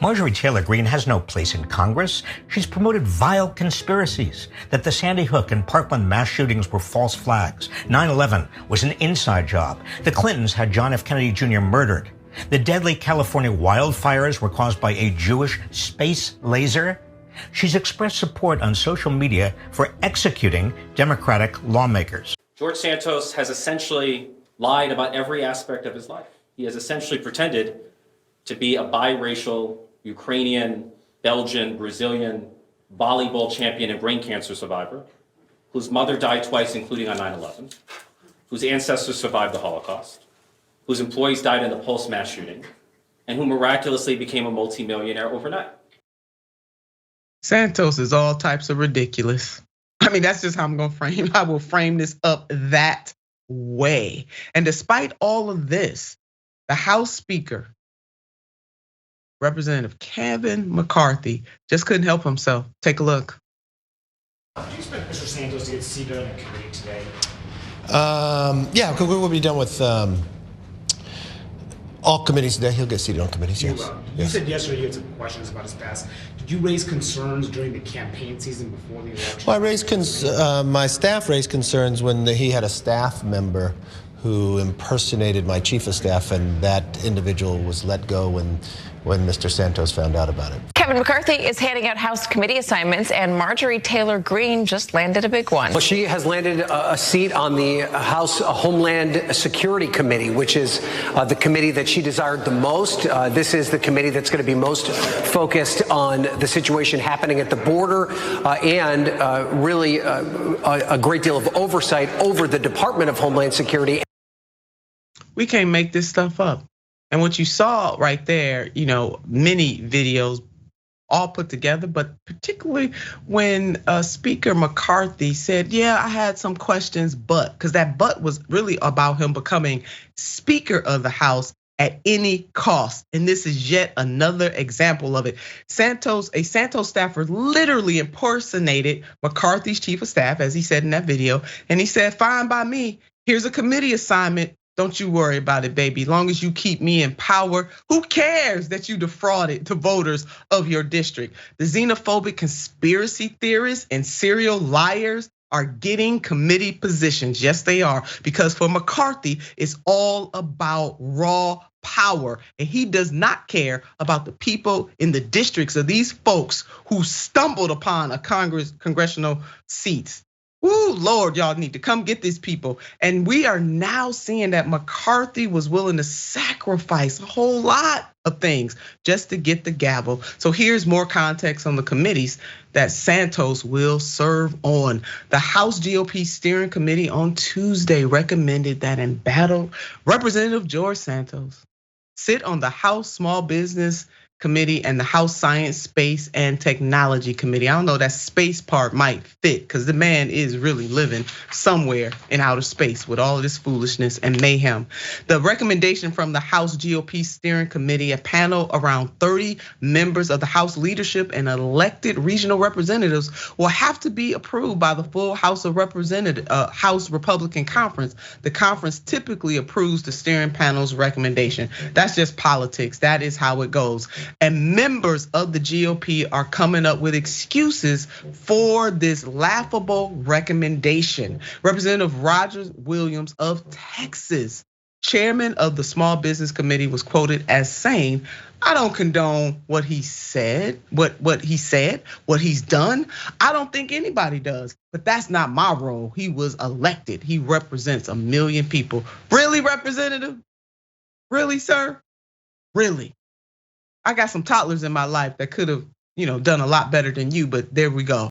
Marjorie Taylor Greene has no place in Congress. She's promoted vile conspiracies that the Sandy Hook and Parkland mass shootings were false flags. 9/11 was an inside job. The Clintons had John F. Kennedy Jr. murdered. The deadly California wildfires were caused by a Jewish space laser. She's expressed support on social media for executing Democratic lawmakers. George Santos has essentially lied about every aspect of his life. He has essentially pretended to be a biracial Ukrainian, Belgian, Brazilian volleyball champion and brain cancer survivor, whose mother died twice, including on 9/11, whose ancestors survived the Holocaust, whose employees died in the Pulse mass shooting, and who miraculously became a multimillionaire overnight. Santos is all types of ridiculous. I mean, that's just how I'm gonna frame. I will frame this up that way. And despite all of this, the House Speaker, Representative Kevin McCarthy, just couldn't help himself. Take a look. Do you expect Mr. Santos to get seated on a committee today? Yeah, because we will be done with all committees today. He'll get seated on committees, yes. You said yesterday you had some questions about his past. Did you raise concerns during the campaign season before the election? Well, I raised my staff raised concerns when he had a staff member who impersonated my chief of staff, and that individual was let go when Mr. Santos found out about it. Kevin McCarthy is handing out House committee assignments, and Marjorie Taylor Greene just landed a big one. Well, she has landed a seat on the House Homeland Security Committee, which is the committee that she desired the most. This is the committee that's going to be most focused on the situation happening at the border and really a great deal of oversight over the Department of Homeland Security. We can't make this stuff up. And what you saw right there, many videos all put together, but particularly when Speaker McCarthy said, yeah, I had some questions, because that but was really about him becoming Speaker of the House at any cost. And this is yet another example of it. A Santos staffer literally impersonated McCarthy's chief of staff, as he said in that video. And he said, fine by me, here's a committee assignment. Don't you worry about it, baby. Long as you keep me in power, who cares that you defrauded the voters of your district? The xenophobic conspiracy theorists and serial liars are getting committee positions. Yes, they are, because for McCarthy, it's all about raw power. And he does not care about the people in the districts of these folks who stumbled upon a congressional seats. Ooh, Lord, y'all need to come get these people. And we are now seeing that McCarthy was willing to sacrifice a whole lot of things just to get the gavel. So here's more context on the committees that Santos will serve on. The House GOP Steering Committee on Tuesday recommended that embattled Representative George Santos sit on the House Small Business Committee and the House Science, Space, and Technology Committee. I don't know, that space part might fit because the man is really living somewhere in outer space with all of this foolishness and mayhem. The recommendation from the House GOP Steering Committee, a panel around 30 members of the House leadership and elected regional representatives, will have to be approved by the full House of Representatives, House Republican Conference. The conference typically approves the steering panel's recommendation. That's just politics. That is how it goes. And members of the GOP are coming up with excuses for this laughable recommendation. Representative Roger Williams of Texas, chairman of the Small Business Committee, was quoted as saying, I don't condone what he said, what he's done. I don't think anybody does, but that's not my role. He was elected. He represents 1 million people. Really, Representative? Really, sir? Really? I got some toddlers in my life that could have, done a lot better than you, but there we go.